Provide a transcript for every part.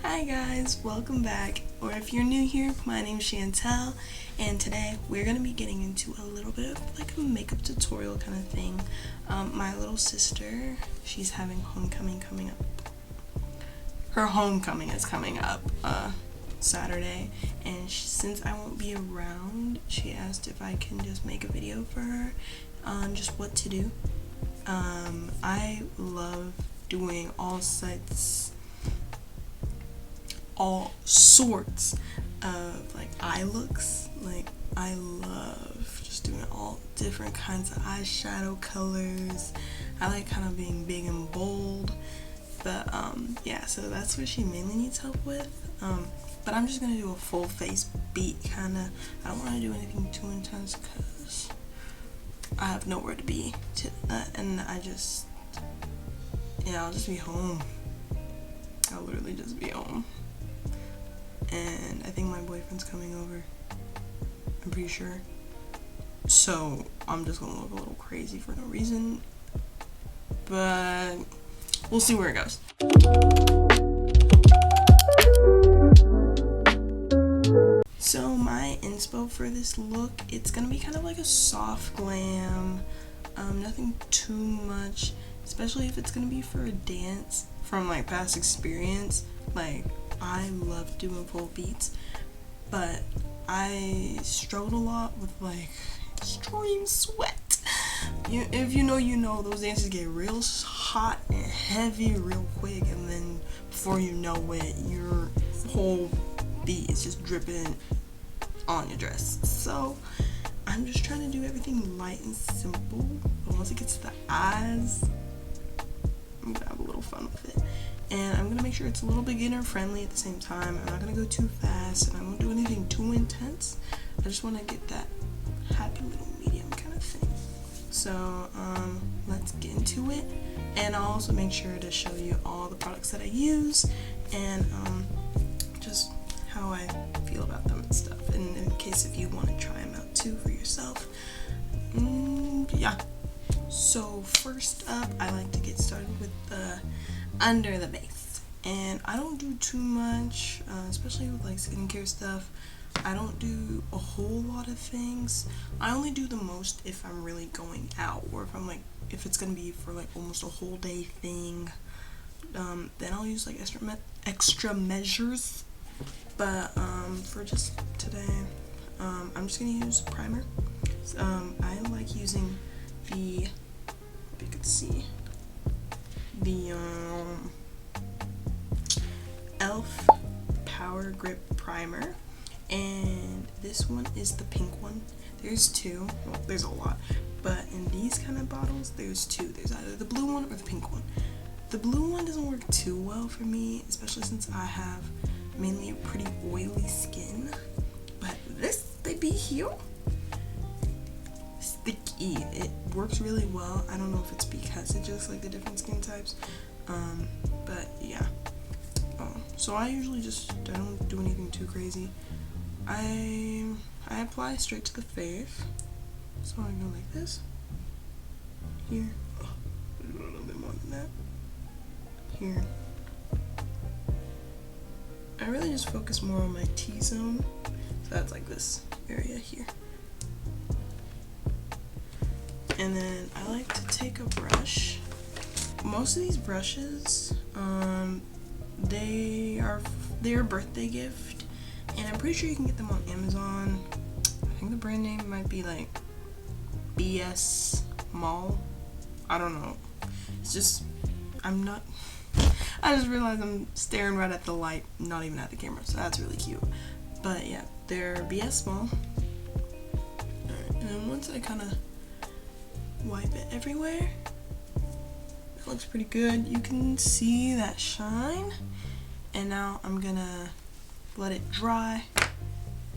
Hi guys, welcome back, or if you're new here, my name's Chantel, and today we're going to be getting into a little bit of like a makeup tutorial kind of thing. My little sister, she's having homecoming coming up. Her homecoming is coming up Saturday, and since I won't be around, she asked if I can just make a video for her on just what to do. I love doing all sorts of like eye looks. Like I love just doing all different kinds of eyeshadow colors. I like kind of being big and bold, but yeah, so that's what she mainly needs help with. But I'm just gonna do a full face beat kind of. I don't want to do anything too intense because I have nowhere to be and I'll just be home. I'll literally just be home. And I think my boyfriend's coming over. I'm pretty sure. So I'm just gonna look a little crazy for no reason. But we'll see where it goes. So my inspo for this look, it's gonna be kind of like a soft glam. Nothing too much, especially if it's gonna be for a dance. From like past experience, like I love doing full beats, but I struggled a lot with like extreme sweat. If you know, those dances get real hot and heavy real quick, and then before you know it, your whole beat is just dripping on your dress. So I'm just trying to do everything light and simple, but once it gets to the eyes, I'm gonna have a little fun with it. And I'm gonna make sure it's a little beginner friendly at the same time. I'm not gonna go too fast, and I won't do anything too intense. I just want to get that happy little medium kind of thing. So let's get into it, and I'll also make sure to show you all the products that I use and just how I feel about them and stuff, and in case if you want to try them out too for yourself. Yeah. So first up, I like to get started with the under the base, and I don't do too much, especially with like skincare stuff. I don't do a whole lot of things. I only do the most if I'm really going out, or if it's gonna be for like almost a whole day thing. Then I'll use like extra measures. But for just today, I'm just gonna use primer. I like using the, if you can see, the e.l.f. Power Grip Primer, and this one is the pink one. There's two, well, there's a lot, but in these kind of bottles, there's two. There's either the blue one or the pink one. The blue one doesn't work too well for me, especially since I have mainly a pretty oily skin, but this baby here, sticky, it works really well. I don't know if it's because it's just like the different skin types, but yeah. So I usually I don't do anything too crazy. I apply straight to the face, so I go like this here, a little bit more than that here. I really just focus more on my T-zone, so that's like this area here. And then I like to take a brush. Most of these brushes, they're a birthday gift, and I'm pretty sure you can get them on Amazon. I think the brand name might be like BS Mall. I don't know. It's just, I just realized I'm staring right at the light, not even at the camera, so that's really cute. But yeah, they're BS Small. Alright, and then once I kind of wipe it everywhere, it looks pretty good. You can see that shine. And now I'm gonna let it dry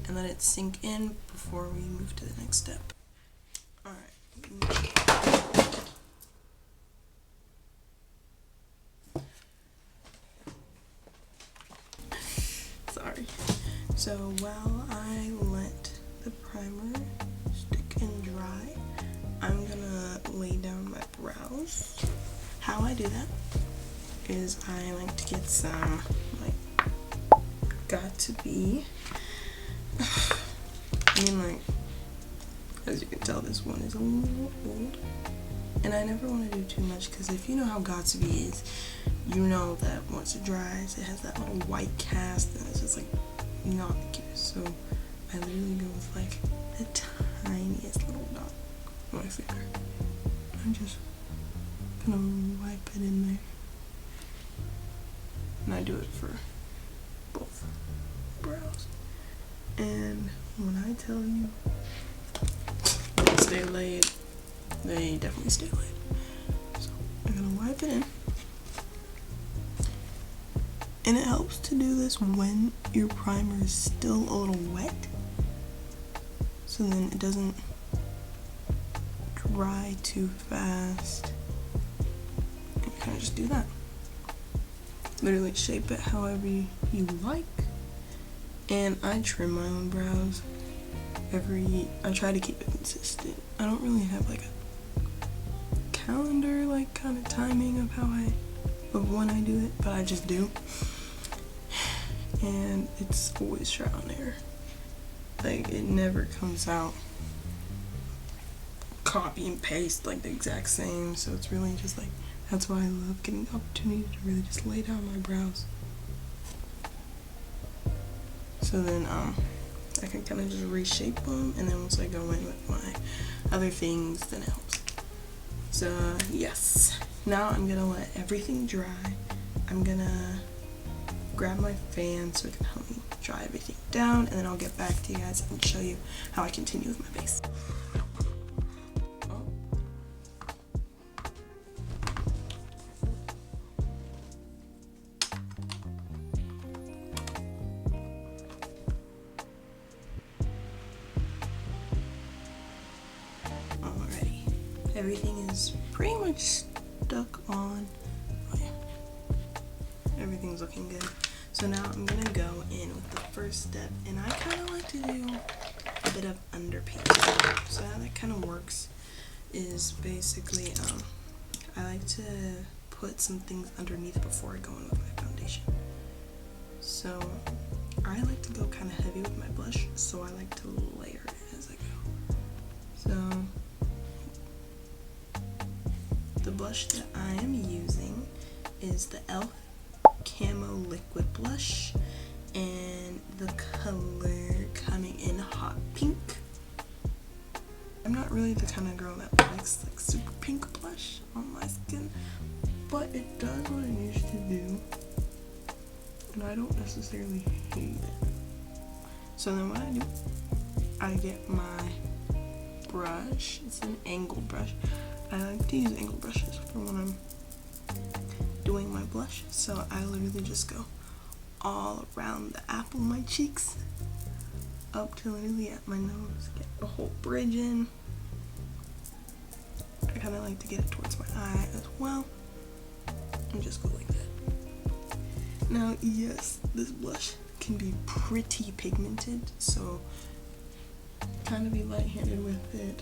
and let it sink in before we move to the next step. Alright. Sorry. So while I let the primer stick and dry, I'm gonna lay down my brows. How I do that is I like to get some like got to be, I mean, like, as you can tell, this one is a little old. And I never want to do too much, because if you know how Gatsby is, you know that once it dries, it has that little white cast, and it's just like not the cutest. So I literally go with like the tiniest little dot on my finger. I'm just gonna wipe it in there, and I do it for both brows. And when I tell you they stay laid, they definitely stay laid. So I'm gonna wipe it in. And it helps to do this when your primer is still a little wet, so then it doesn't dry too fast. And you kind of just do that. Literally shape it however you like. And I trim my own brows I try to keep it consistent. I don't really have like a calendar, like kind of timing of when I do it, but I just do. And it's always trial and error. Like, it never comes out copy and paste like the exact same, so it's really just like, that's why I love getting the opportunity to really just lay down my brows. So then I can kind of just reshape them, and then once I go in with my other things, then it helps. So yes, now I'm gonna let everything dry. I'm gonna grab my fan so it can help me dry everything down, and then I'll get back to you guys and show you how I continue with my base. Alrighty, everything is pretty much stuck on. Oh yeah, everything's looking good. So now I'm gonna go in with the first step, and I kind of like to do a bit of underpainting. So how that kind of works is basically I like to put some things underneath before I go in with my foundation. So I like to go kind of heavy with my blush, so I like to layer it as I go. So the blush that I am using is the e.l.f. Camo Liquid Blush, and the color coming in Hot Pink. I'm not really the kind of girl that likes like super pink blush on my skin, but it does what it needs to do, and I don't necessarily hate it. So then what I do, I get my brush. It's an angled brush. I like to use angled brushes for when I'm doing my blush, so I literally just go all around the apple of my cheeks up to literally at my nose, get the whole bridge in. I kind of like to get it towards my eye as well, and just go like that. Now yes, this blush can be pretty pigmented, so kind of be light-handed with it.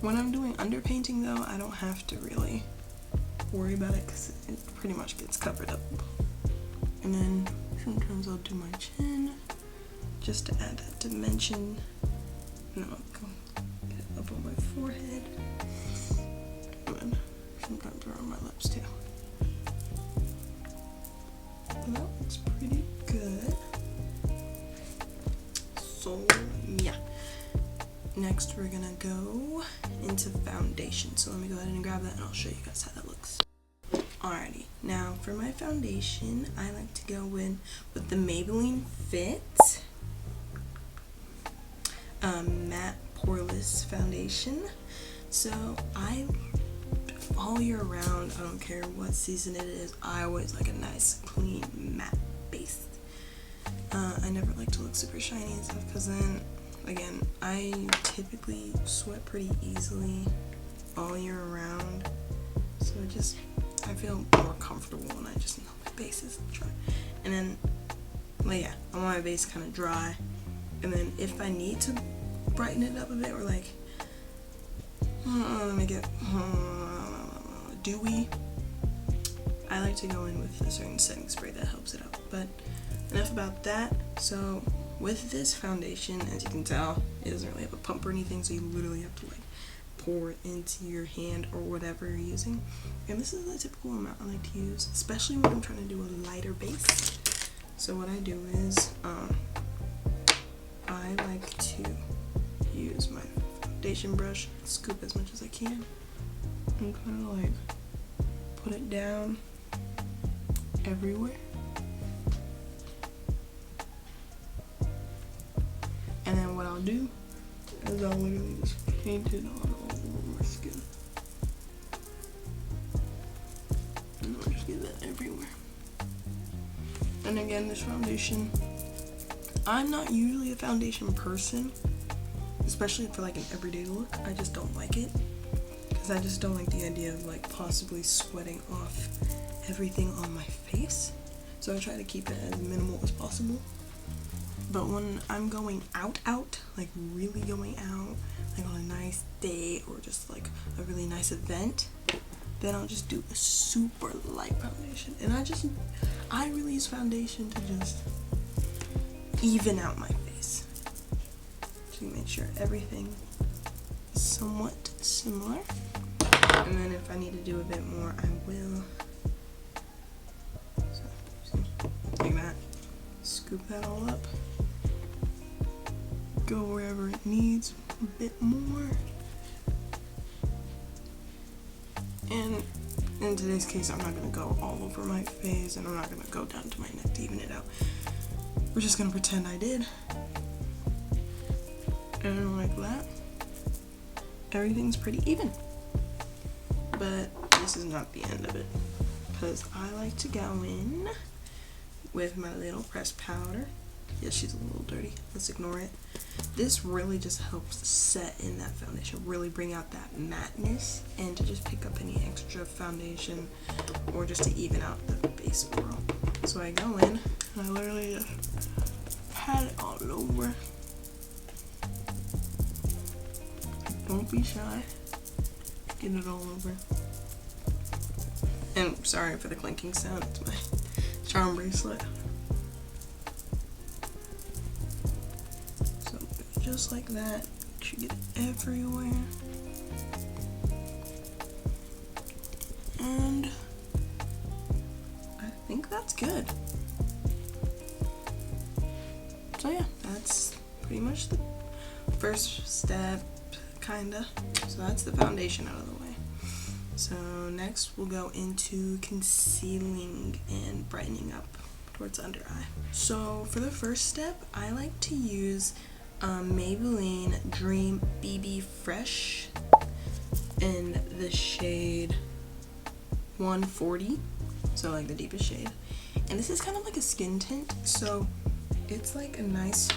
When I'm doing underpainting though, I don't have to really worry about it because it pretty much gets covered up. And then sometimes I'll do my chin just to add that dimension, and then I'll go get it up on my forehead, and then sometimes around my lips too. And that looks pretty good. So yeah, next we're gonna go into foundation. So let me go ahead and grab that, and I'll show you guys how that looks. Alrighty, now for my foundation, I like to go in with the Maybelline Fit Matte Poreless Foundation. So all year round, I don't care what season it is, I always like a nice, clean, matte base. I never like to look super shiny and stuff, because then, again, I typically sweat pretty easily all year round. So I feel more comfortable when I just know my base is dry. And then, well, yeah, I want my base kind of dry. And then if I need to brighten it up a bit, or like, make it dewy, I like to go in with a certain setting spray that helps it out. But enough about that. So with this foundation, as you can tell, it doesn't really have a pump or anything, so you literally have to like pour it into your hand or whatever you're using. And this is the typical amount I like to use, especially when I'm trying to do a lighter base. So what I do is I like to use my foundation brush, scoop as much as I can, and kind of like put it down everywhere. And then what I'll do is I'll literally just paint it on all over my skin. And I'll just get that everywhere. And again, this foundation, I'm not usually a foundation person, especially for like an everyday look. I just don't like it, because I just don't like the idea of like possibly sweating off everything on my face. So I try to keep it as minimal as possible. But when I'm going out, like really going out, like on a nice day or just like a really nice event, then I'll just do a super light foundation. And I really use foundation to just even out my face, to make sure everything is somewhat similar. And then if I need to do a bit more, I will. So, like that. Scoop that all up. Go wherever it needs a bit more. And in today's case, I'm not going to go all over my face, and I'm not going to go down to my neck to even it out. We're just going to pretend I did. And like that, everything's pretty even. But this is not the end of it, because I like to go in with my little pressed powder. Yes, she's a little dirty. Let's ignore it. This really just helps set in that foundation, really bring out that matteness, and to just pick up any extra foundation or just to even out the base overall. So I go in and I literally just pat it all over. Don't be shy. Get it all over. And sorry for the clinking sound, it's my charm bracelet. So just like that, you should get it everywhere. And I think that's good. So yeah, that's pretty much the first step, kinda. So that's the foundation out of the way. So next we'll go into concealing and brightening up towards under eye. So for the first step, I like to use Maybelline Dream BB Fresh in the shade 140, so like the deepest shade. And this is kind of like a skin tint, so it's like a nice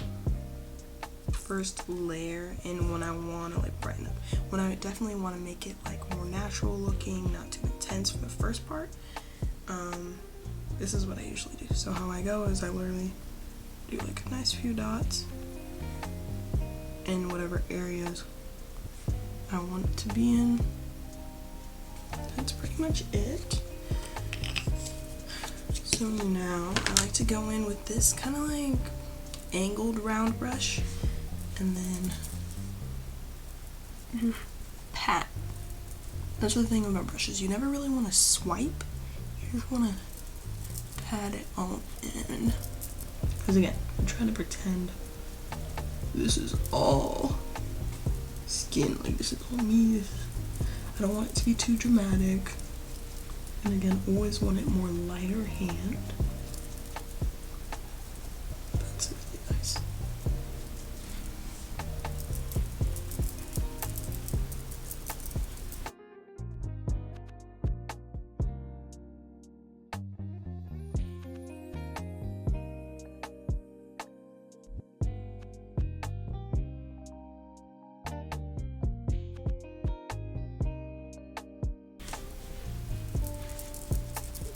first layer in when I want to like brighten up. When I definitely want to make it like more natural looking, not too intense for the first part, this is what I usually do. So how I go is I literally do like a nice few dots in whatever areas I want it to be in. That's pretty much it. So now I like to go in with this kind of like angled round brush and then just pat. That's the thing about brushes, you never really want to swipe, you just want to pat it all in. Because again, I'm trying to pretend this is all skin, like this is all me. I don't want it to be too dramatic. And again, always want it more lighter hand. That's really nice.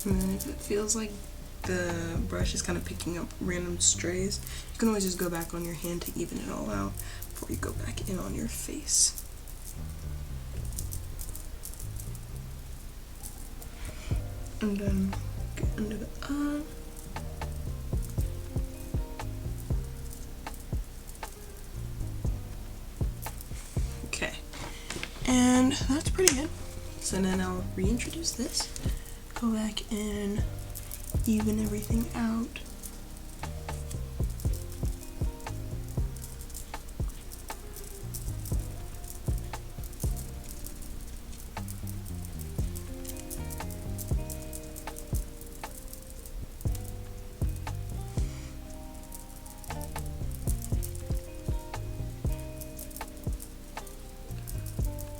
And then if it feels like the brush is kind of picking up random strays, you can always just go back on your hand to even it all out before you go back in on your face. And then get under the eye. And that's pretty good. So then I'll reintroduce this, go back and even everything out.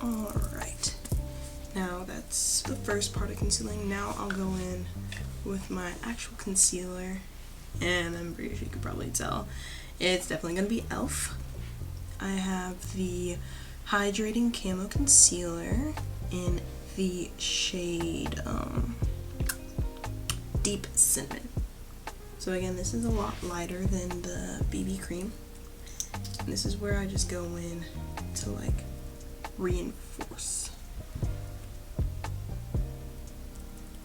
Alright, now that's the first part of concealing. Now I'll go in with my actual concealer, and I'm pretty sure you could probably tell it's definitely going to be e.l.f. I have the Hydrating Camo Concealer in the shade Deep Cinnamon. So again, this is a lot lighter than the BB cream. And this is where I just go in to like reinforce.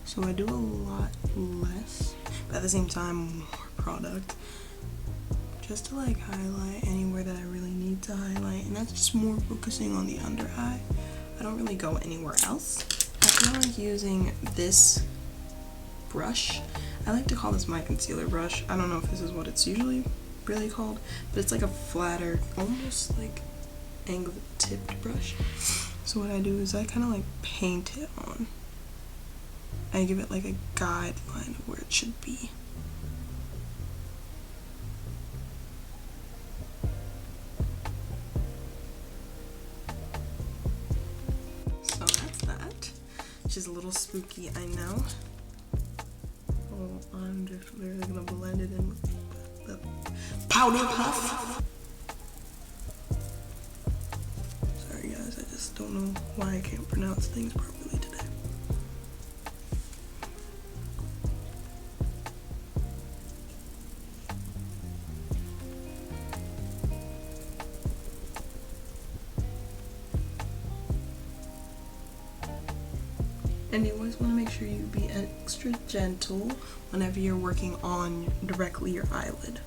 So I do a lot less, but at the same time more product, just to like highlight anywhere that I really need to highlight, and that's just more focusing on the under eye. I don't really go anywhere else. I feel like using this brush, I like to call this my concealer brush. I don't know if this is what it's usually really called, but it's like a flatter, almost like angled tipped brush. So what I do is I kind of like paint it on. I give it like a guideline of where it should be. So that's that. Which is a little spooky, I know. Oh, I'm just literally gonna blend it in with the powder puff. Sorry guys, I just don't know why I can't pronounce things properly today. And you always want to make sure you be extra gentle whenever you're working on directly your eyelid,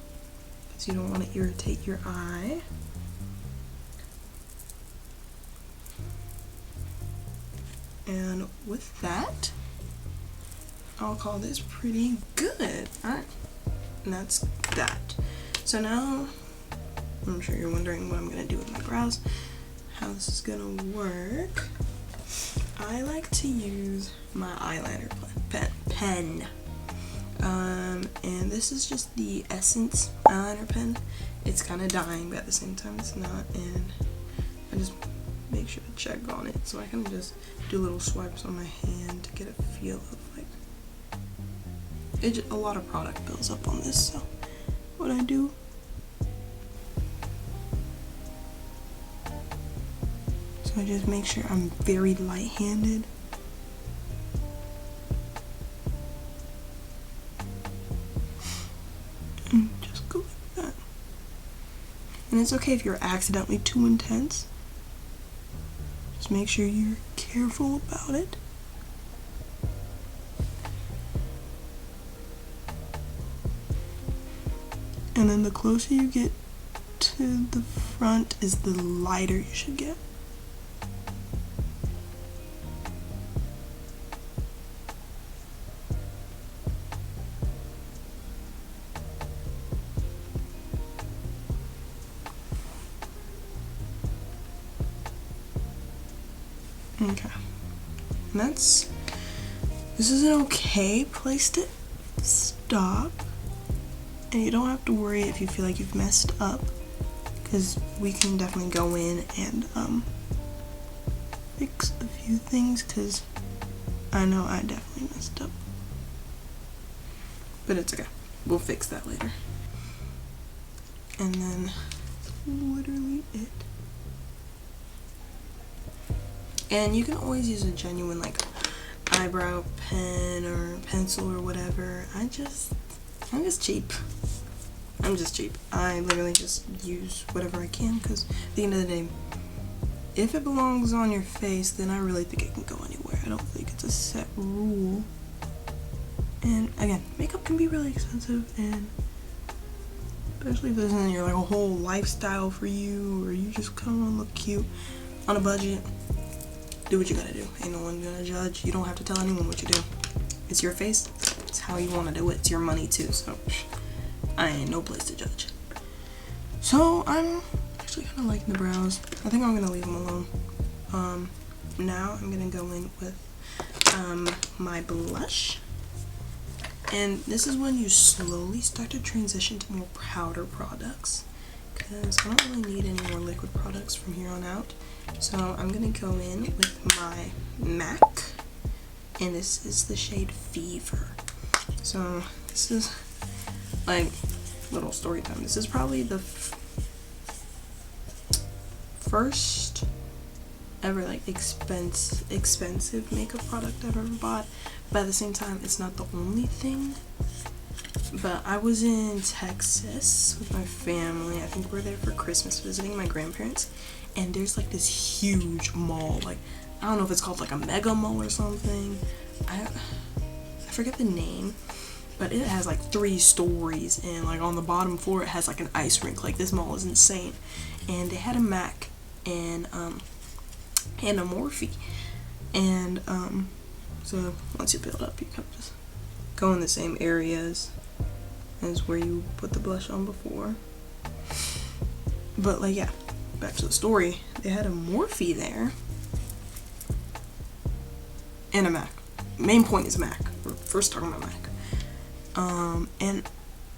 because you don't want to irritate your eye. And with that, I'll call this pretty good. Alright, and that's that. So now, I'm sure you're wondering what I'm going to do with my brows, how this is going to work. I like to use my eyeliner pen. And this is just the Essence eyeliner pen. It's kind of dying, but at the same time it's not, and I just make sure to check on it, so I can just do little swipes on my hand to get a feel of like, a lot of product builds up on this, so what I do, so I just make sure I'm very light-handed. And just go like that. And it's okay if you're accidentally too intense. Just make sure you're careful about it. And then the closer you get to the front is the lighter you should get. Okay, and this is an okay place to stop, and you don't have to worry if you feel like you've messed up, because we can definitely go in and fix a few things, because I know I definitely messed up, but it's okay, we'll fix that later. And then that's literally it. And you can always use a genuine like eyebrow pen or pencil or whatever. I'm just cheap. I'm just cheap. I literally just use whatever I can, because at the end of the day, if it belongs on your face, then I really think it can go anywhere. I don't think it's a set rule. And again, makeup can be really expensive, and especially if this isn't your like a whole lifestyle for you, or you just kind of want to look cute on a budget. do what you gotta do. Ain't no one gonna judge. You don't have to tell anyone what you do. It's your face. It's how you want to do it. It's your money too. So I ain't no place to judge. So I'm actually kind of liking the brows. I think I'm gonna leave them alone. Now I'm gonna go in with my blush, and this is when you slowly start to transition to more powder products, because I don't really need any more liquid products from here on out. So I'm gonna go in with my MAC, and this is the shade Fever. So this is like little story time. This is probably the first ever like expensive makeup product I've ever bought, but at the same time it's not the only thing. But I was in Texas with my family. I think we were there for Christmas visiting my grandparents, and there's like this huge mall, like I don't know if it's called like a mega mall or something. I forget the name, but it has like 3 stories, and like on the bottom floor it has like an ice rink. Like this mall is insane. And they had a MAC and a Morphe, and so once you build up, you kind of just go in the same areas as where you put the blush on before. But like, yeah, back to the story. They had a Morphe there and a MAC. Main point is MAC. We're first talking about MAC. And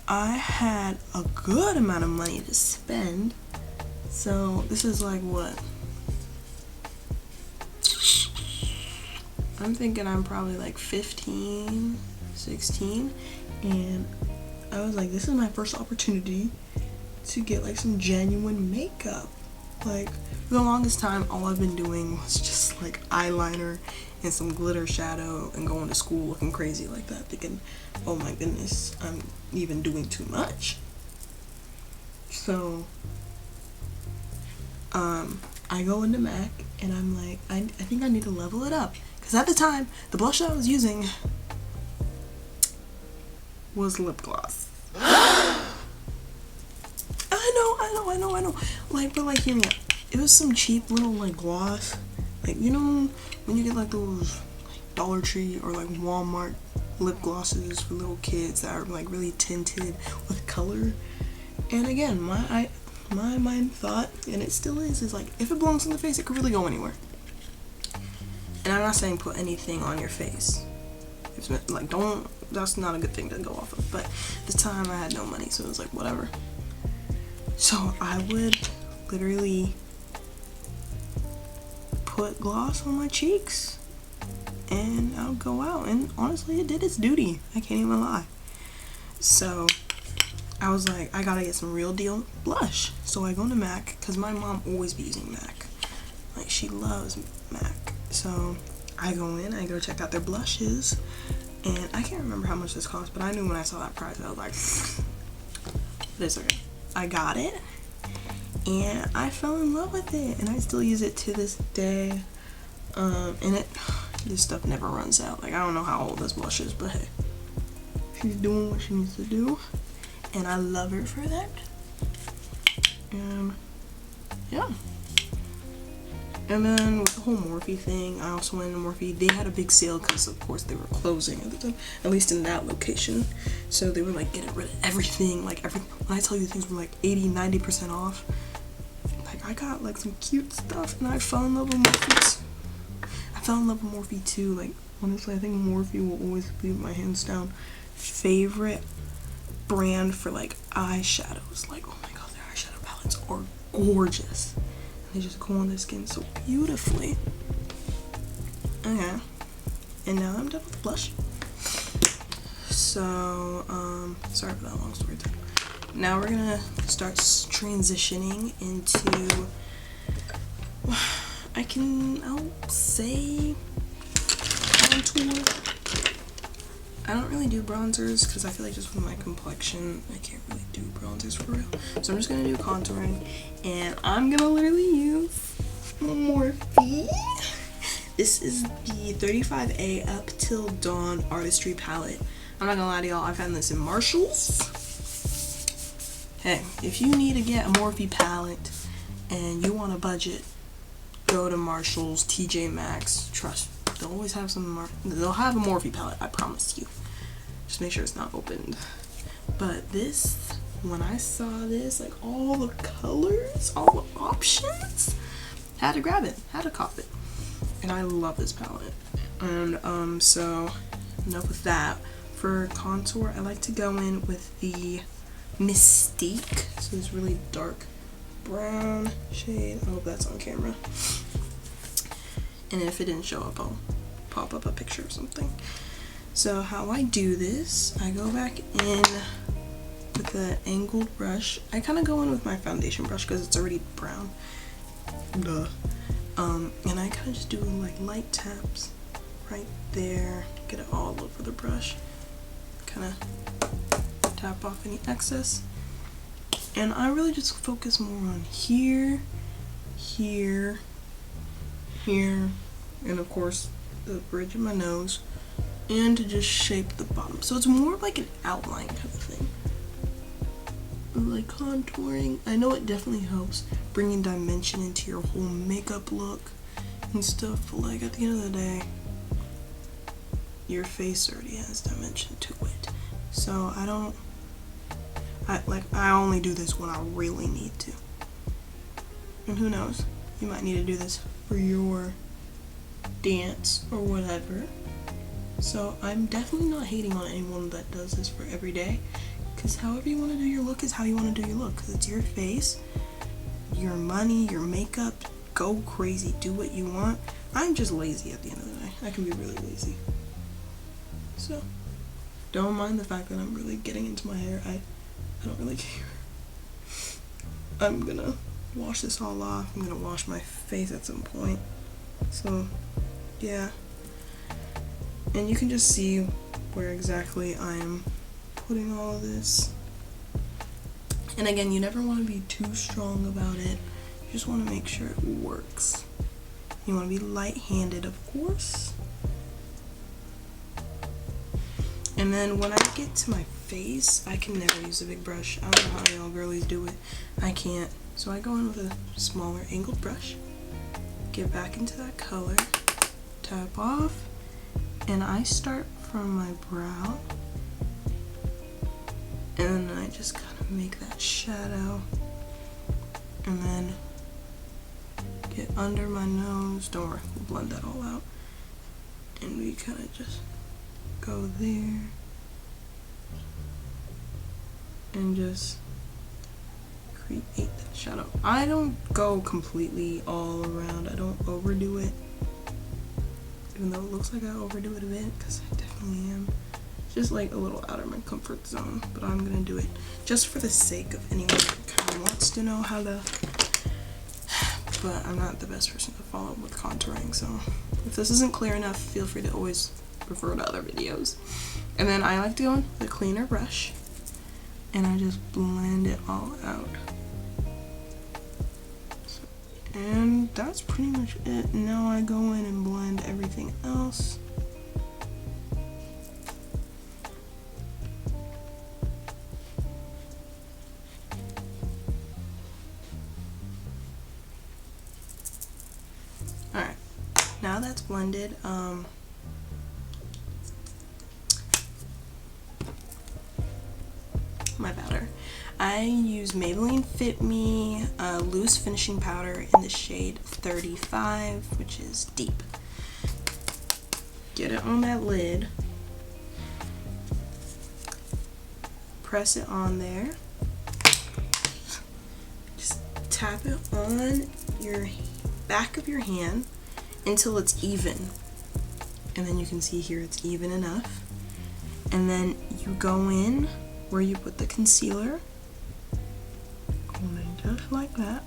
I had a good amount of money to spend. So this is like what? I'm thinking I'm probably like 15, 16, and I was like, this is my first opportunity to get like some genuine makeup. Like for the longest time, all I've been doing was just like eyeliner and some glitter shadow and going to school looking crazy like that, thinking, oh my goodness, I'm even doing too much. So I go into MAC and I'm like, I think I need to level it up, because at the time the blush that I was using was lip gloss. I know. Like, but like, hear me out. It was some cheap little like gloss. Like, you know when you get like those like Dollar Tree or like Walmart lip glosses for little kids that are like really tinted with color. And again, my mind thought, and it still is like, if it belongs on the face, it could really go anywhere. And I'm not saying put anything on your face. It's like, don't, that's not a good thing to go off of. But this time I had no money, so it was like, whatever. So I would literally put gloss on my cheeks and I would go out, and honestly it did its duty. I can't even lie. So I was like, I gotta get some real deal blush. So I go to MAC, because my mom always be using MAC. Like, she loves MAC. So I go in, I go check out their blushes, and I can't remember how much this cost, but I knew when I saw that price, I was like, but it's okay. I got it, and I fell in love with it, and I still use it to this day. And this stuff never runs out. Like, I don't know how old this blush is, but hey, she's doing what she needs to do, and I love her for that. And yeah. And then with the whole Morphe thing, I also went to Morphe. They had a big sale because, of course, they were closing at the time, at least in that location. So they were like getting rid of everything. Like, when I tell you things were like 80-90% off, like I got like some cute stuff, and I fell in love with Morphe. I fell in love with Morphe too. Like, honestly, I think Morphe will always be my hands down favorite brand for like eyeshadows. Like, oh my god, their eyeshadow palettes are gorgeous. They just go on the skin so beautifully. Okay, and now I'm done with the blush. So, sorry for that long story time. Now we're gonna start transitioning into, I'll say contour. I don't really do bronzers because I feel like just with my complexion, I can't really do bronzers for real. So I'm just gonna do contouring, and I'm gonna literally use Morphe. This is the 35A Up Till Dawn Artistry Palette. I'm not gonna lie to y'all, I found this in Marshall's. Hey, if you need to get a Morphe palette and you want a budget, go to Marshall's, TJ Maxx. Trust, they'll always have some. They'll have a Morphe palette, I promise you. Just make sure it's not opened. But this, when I saw this, like all the colors, all the options, had to grab it, had to cop it. And I love this palette. And so enough with that. For contour, I like to go in with the Mystique. So this really dark brown shade. I hope that's on camera. And if it didn't show up, I'll pop up a picture or something. So how I do this, I go back in with the angled brush. I kind of go in with my foundation brush because it's already brown. Duh. And I kind of just do like light taps right there, get it all over the brush. Kind of tap off any excess. And I really just focus more on here, here, here, and of course the bridge of my nose, and to just shape the bottom. So it's more like an outline kind of thing. Like contouring, I know it definitely helps bringing dimension into your whole makeup look and stuff, but like at the end of the day, your face already has dimension to it. So I only do this when I really need to. And who knows, you might need to do this for your dance or whatever. So I'm definitely not hating on anyone that does this for every day, because however you want to do your look is how you want to do your look, because it's your face, your money, your makeup. Go crazy, do what you want. I'm just lazy at the end of the day. I can be really lazy. So don't mind the fact that I'm really getting into my hair. I don't really care. I'm gonna wash this all off. I'm gonna wash my face at some point. So yeah. And you can just see where exactly I am putting all of this. And again, you never want to be too strong about it. You just want to make sure it works. You want to be light-handed, of course. And then when I get to my face, I can never use a big brush. I don't know how y'all girlies do it. I can't. So I go in with a smaller angled brush, get back into that color, tap off, and I start from my brow, and then I just kind of make that shadow, and then get under my nose. Don't worry, we'll blend that all out. And we kind of just go there and just create that shadow. I don't go completely all around. I don't overdo it, even though it looks like I overdo it a bit, because I definitely am. It's just like a little out of my comfort zone, but I'm gonna do it just for the sake of anyone who kind of wants to know how to. But I'm not the best person to follow with contouring, so if this isn't clear enough, feel free to always refer to other videos. And then I like to go in with a cleaner brush, and I just blend it all out. And that's pretty much it. Now I go in and blend everything else. Alright, now that's blended, my powder. I use Maybelline Fit Me loose finishing powder in the shade 35, which is deep. Get it on that lid, press it on there, just tap it on your back of your hand until it's even, and then you can see here it's even enough. And then you go in where you put the concealer, just like that.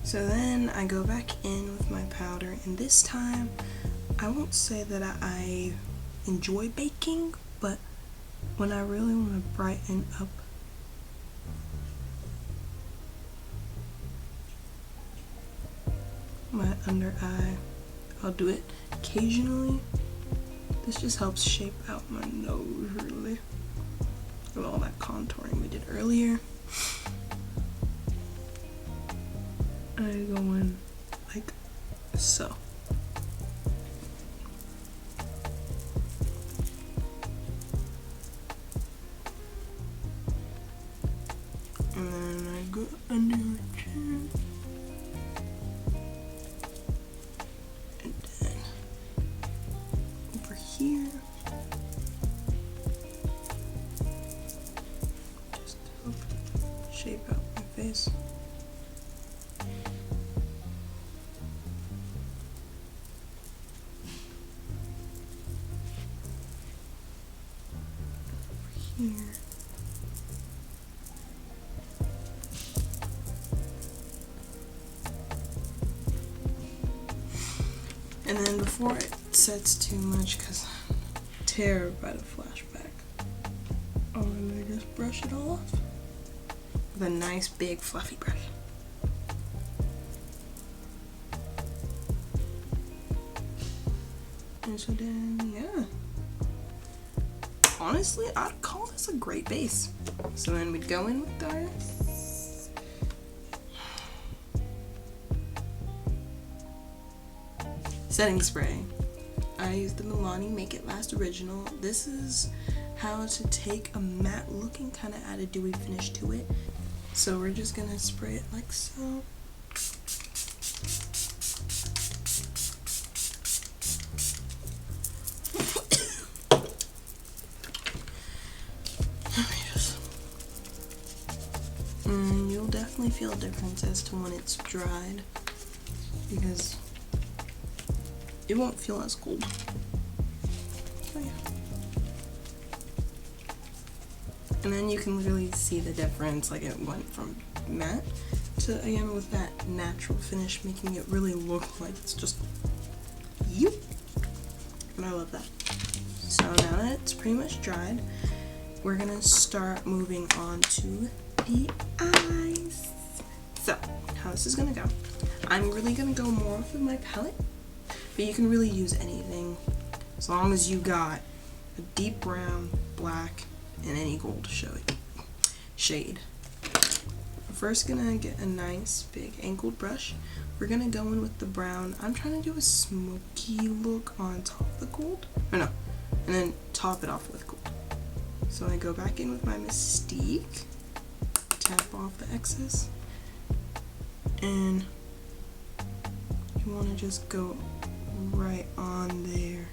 So then I go back in with my powder, and this time I won't say that I enjoy baking, but when I really want to brighten up my under eye, I'll do it occasionally. This just helps shape out my nose really, with all that contouring we did earlier. I go in like so. And then I go under your chin. And then over here. Just to help shape out my face. Here. And then before it sets too much, because I'm terrified by the flashback, I'm gonna just brush it off with a nice big fluffy brush. And so then, yeah. Honestly, I'd call this a great base. So then we'd go in with our setting spray. I used the Milani Make It Last Original. This is how to take a matte looking, kind of add a dewy finish to it. So we're just gonna spray it like so. And you'll definitely feel a difference as to when it's dried, because it won't feel as cold. So yeah. And then you can literally see the difference, like it went from matte to, again, with that natural finish, making it really look like it's just you. And I love that. So now that it's pretty much dried, we're gonna start moving on to the eyes. So how this is gonna go, I'm really gonna go more off of my palette, but you can really use anything as long as you got a deep brown, black, and any gold shade. We're first gonna get a nice big angled brush. We're gonna go in with the brown. I'm trying to do a smoky look on top of the gold, or no, and then top it off with gold. So I go back in with my Mystique, tap off the excess, and you want to just go right on there.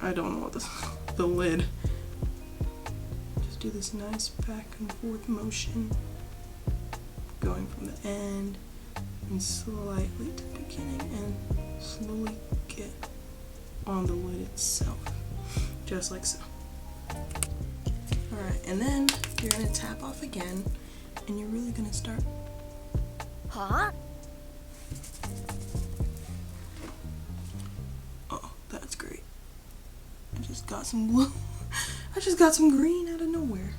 I don't know what the lid. Just do this nice back and forth motion, going from the end and slightly to the beginning, and slowly get on the lid itself, just like so. Alright, and then you're going to tap off again, and you're really going to start. Huh? Oh, that's great. I just got some blue. I just got some green out of nowhere.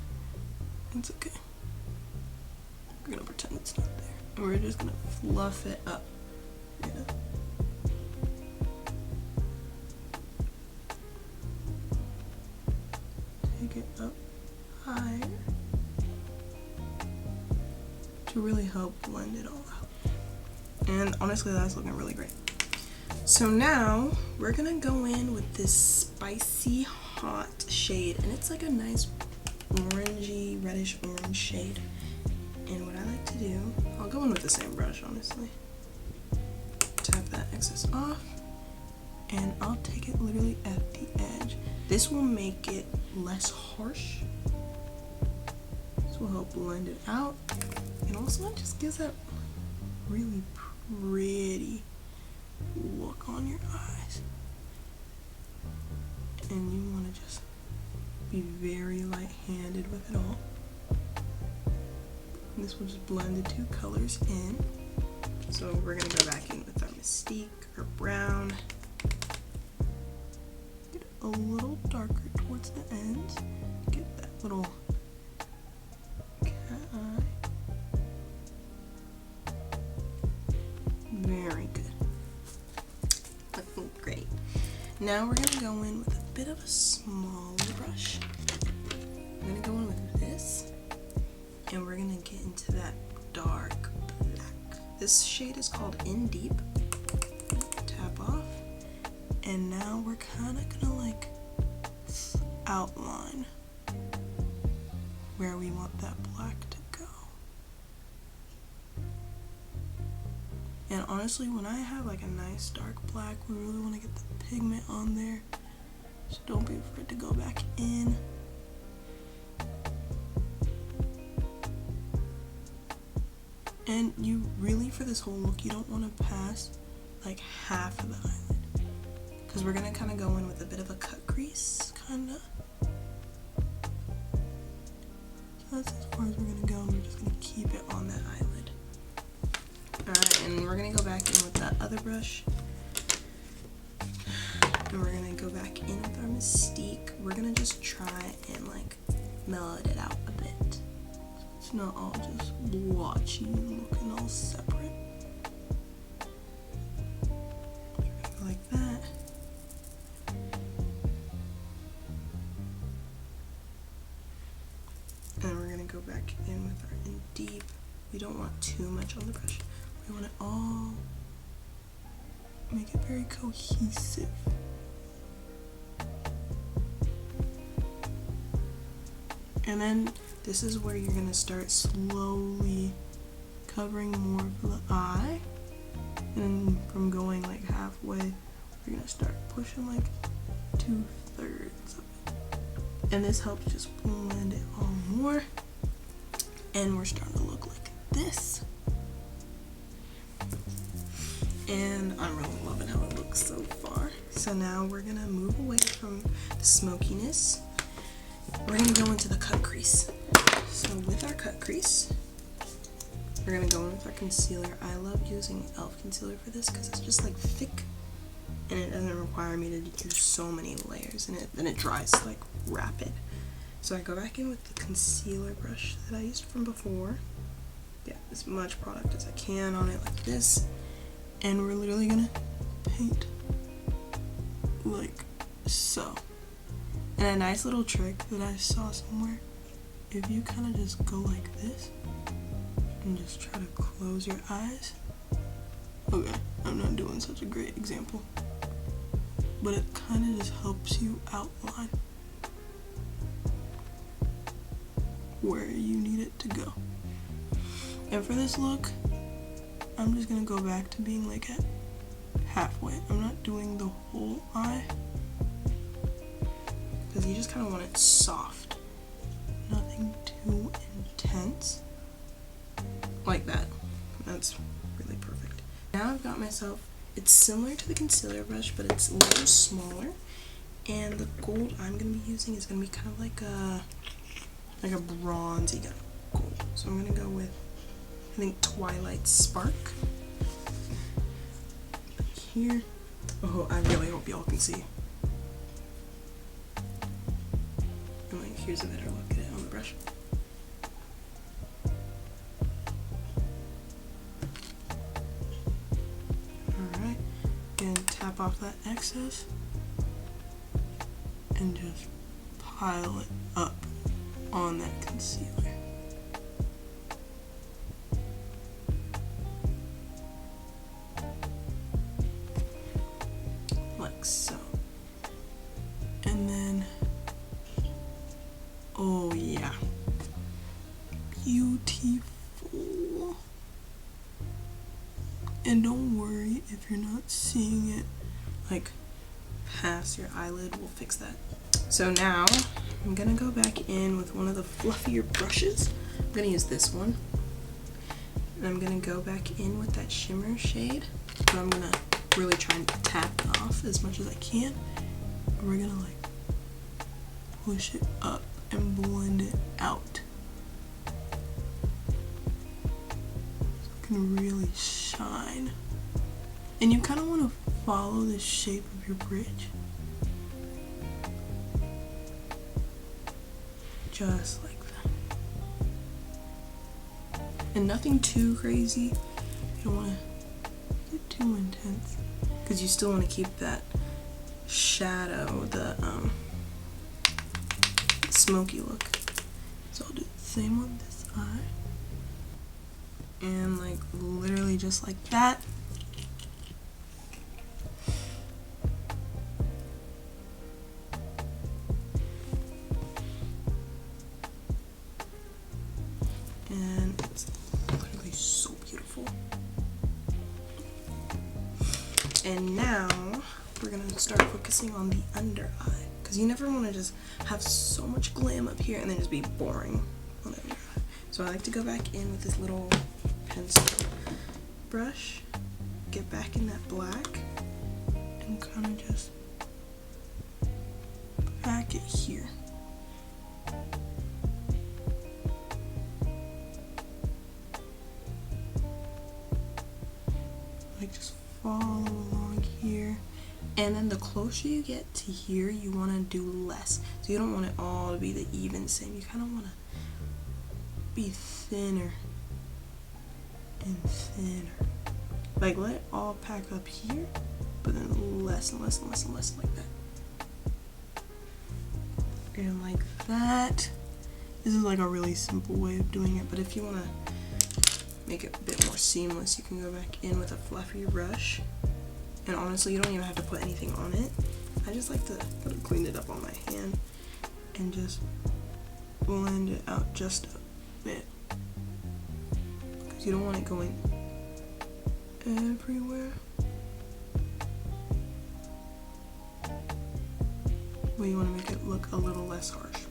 It's okay. We're going to pretend it's not there. And we're just going to fluff it up. Yeah. Take it up higher to really help blend it all out. And honestly, that's looking really great. So now we're gonna go in with this spicy hot shade, and it's like a nice orangey, reddish orange shade. And what I like to do, I'll go in with the same brush, honestly. Tap that excess off, and I'll take it literally at the edge. This will make it less harsh. This will help blend it out, and also it just gives that really pretty look on your eyes. And you want to just be very light-handed with it all. And this will just blend the two colors in. So we're going to go back in with our Mystique, or brown. Get it a little darker towards the ends. Get that little cat eye. Very good. Looking great. Now we're going to go in with a bit of a smaller brush. I'm going to go in with this, and we're gonna get into that dark black. This shade is called In Deep. Tap off, and now we're kind of gonna like outline where we want that black to go. And honestly, when I have like a nice dark black, we really want to get the pigment on there, so don't be afraid to go back in. And you really, for this whole look, you don't want to pass like half of the eyelid, because we're going to kind of go in with a bit of a cut crease, kind of. So that's as far as we're going to go, and we're just going to keep it on that eyelid. Alright, and we're going to go back in with that other brush. And we're going to go back in with our Mystique. We're going to just try and like mellow it out a bit. It's not all just blotchy and looking all separate. Like that. And we're gonna go back in with our In Deep. We don't want too much on the brush. We want it all, make it very cohesive. And then this is where you're gonna start slowly covering more of the eye. And from going like halfway, we're gonna start pushing like 2/3 of it. And this helps just blend it all more. And we're starting to look like this. And I'm really loving how it looks so far. So now we're gonna move away from the smokiness. We're gonna go into the cut crease. So with our cut crease, we're gonna go in with our concealer. I love using e.l.f. concealer for this because it's just like thick, and it doesn't require me to do so many layers, and then it dries like rapid. So I go back in with the concealer brush that I used from before. Get as much product as I can on it like this, and we're literally gonna paint like so. And a nice little trick that I saw somewhere, if you kind of just go like this and just try to close your eyes. Okay, I'm not doing such a great example, but it kind of just helps you outline where you need it to go. And for this look, I'm just gonna go back to being like at halfway. I'm not doing the whole eye, because you just kind of want it soft, nothing too intense, like that. That's really perfect. Now I've got myself, it's similar to the concealer brush, but it's a little smaller, and the gold I'm going to be using is going to be kind of like a bronzy kind of gold. So I'm going to go with, I think, Twilight Spark. Here. Oh, I really hope y'all can see. And like, here's a better look at it on the brush. Alright, again, tap off that excess and just pile it up on that concealer. Like so. And then, oh yeah, beautiful. And don't worry if you're not seeing it like past your eyelid, we'll fix that. So now I'm gonna go back in with one of the fluffier brushes. I'm gonna use this one, and I'm gonna go back in with that shimmer shade, but I'm gonna really try and tap it off as much as I can. And we're gonna like push it up and blend it out so it can really shine. And you kind of want to follow the shape of your bridge, just like that. And nothing too crazy. You don't want to get too intense, because you still want to keep that shadow, the smoky look. So I'll do the same on this eye. And like literally just like that. And it's literally so beautiful. And now we're gonna start focusing on the under eye, because you never want to just have so much glam up here and then just be boring on the under eye. So I like to go back in with this little pencil brush, get back in that black, and kind of just pack it here. Like just follow along here. And then the closer you get to here, you want to do less. So you don't want it all to be the even same. You kind of want to be thinner and thinner. Like let it all pack up here, but then less and less and less and less like that. And like that. This is like a really simple way of doing it, but if you want to make it a bit more seamless, you can go back in with a fluffy brush. And honestly, you don't even have to put anything on it. I just like to clean it up on my hand and just blend it out just a bit, because you don't want it going everywhere. But you want to make it look a little less harsh.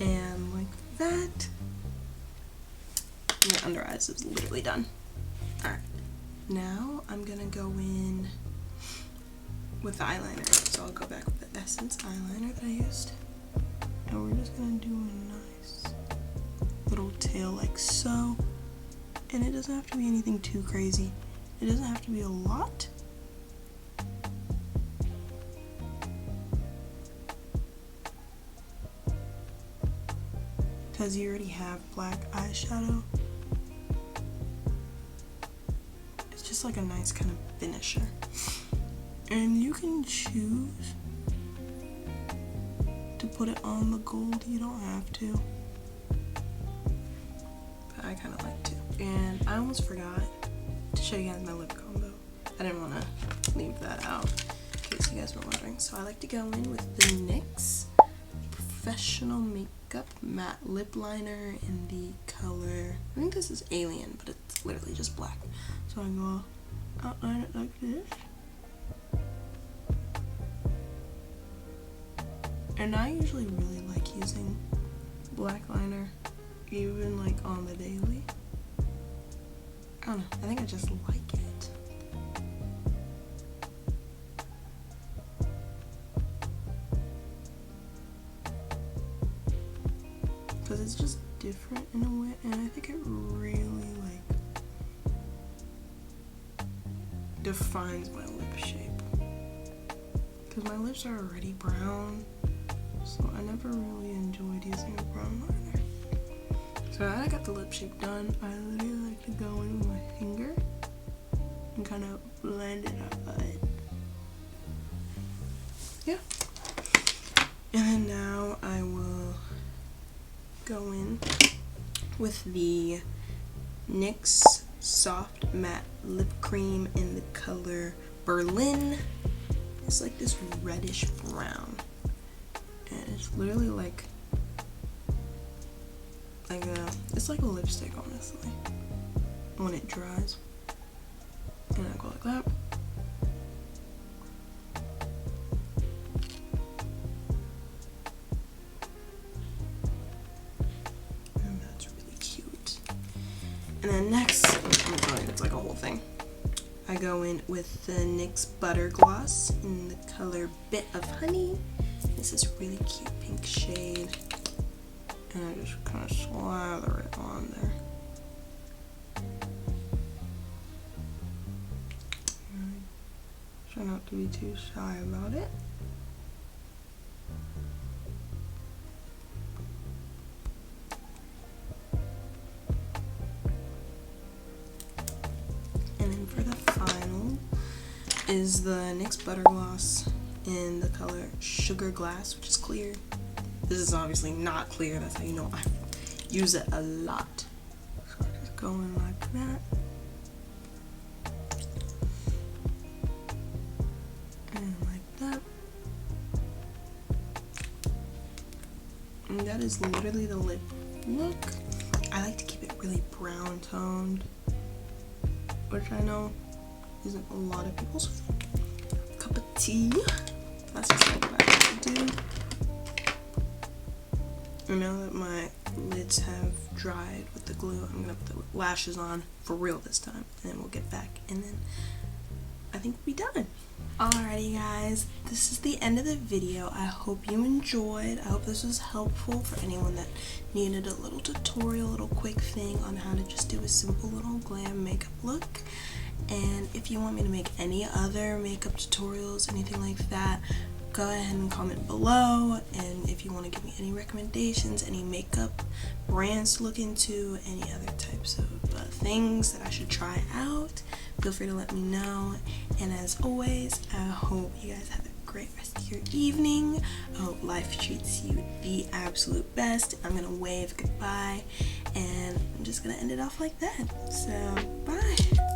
And like that. My under eyes is literally done. Alright, now I'm gonna go in with the eyeliner. So I'll go back with the Essence eyeliner that I used. And we're just gonna do a nice little tail like so. And it doesn't have to be anything too crazy. It doesn't have to be a lot. Because you already have black eyeshadow. Just like a nice kind of finisher. And you can choose to put it on the gold, you don't have to, but I kind of like to. And I almost forgot to show you guys my lip combo. I didn't want to leave that out in case you guys were wondering. So I like to go in with the NYX Professional Makeup Matte Lip Liner in the color, I think this is Alien, but it's literally just black. So I go outline it like this. And I usually really like using black liner, even like on the daily. I don't know, I think I just like it. Because it's just different in a way, and I think it really like defines my lip shape. Because my lips are already brown, so I never really enjoyed using a brown liner. So now that I got the lip shape done, I literally like to go in with my finger and kind of blend it out. Yeah. And then now I will go in with the NYX Soft Matte Lip Cream in the color Berlin. It's like this reddish brown, and it's literally like it's like a lipstick, honestly, when it dries. And I go like that. And that's really cute. And then next, it's like a whole thing. I go in with the NYX Butter Gloss in the color Bit of Honey. This is really cute pink shade. And I just kind of slather it on there. Try not to be too shy about it. And then for the final is the NYX Butter Gloss in the color Sugar Glass, which is clear. This is obviously not clear, that's how you know I use it a lot. So I just go in like that. And like that. And that is literally the lip look. I like to keep it really brown toned, which I know isn't a lot of people's cup of tea. That's just like what I like to do. And now that my lids have dried with the glue, I'm gonna put the lashes on for real this time, and then we'll get back, and then I think we'll be done. Alrighty guys, this is the end of the video. I hope you enjoyed. I hope this was helpful for anyone that needed a little tutorial, a little quick thing on how to just do a simple little glam makeup look. And if you want me to make any other makeup tutorials, anything like that, go ahead and comment below. And if you want to give me any recommendations, any makeup brands to look into, any other types of things that I should try out, feel free to let me know. And as always, I hope you guys have a great rest of your evening. I hope life treats you the absolute best. I'm gonna wave goodbye, and I'm just gonna end it off like that. So bye.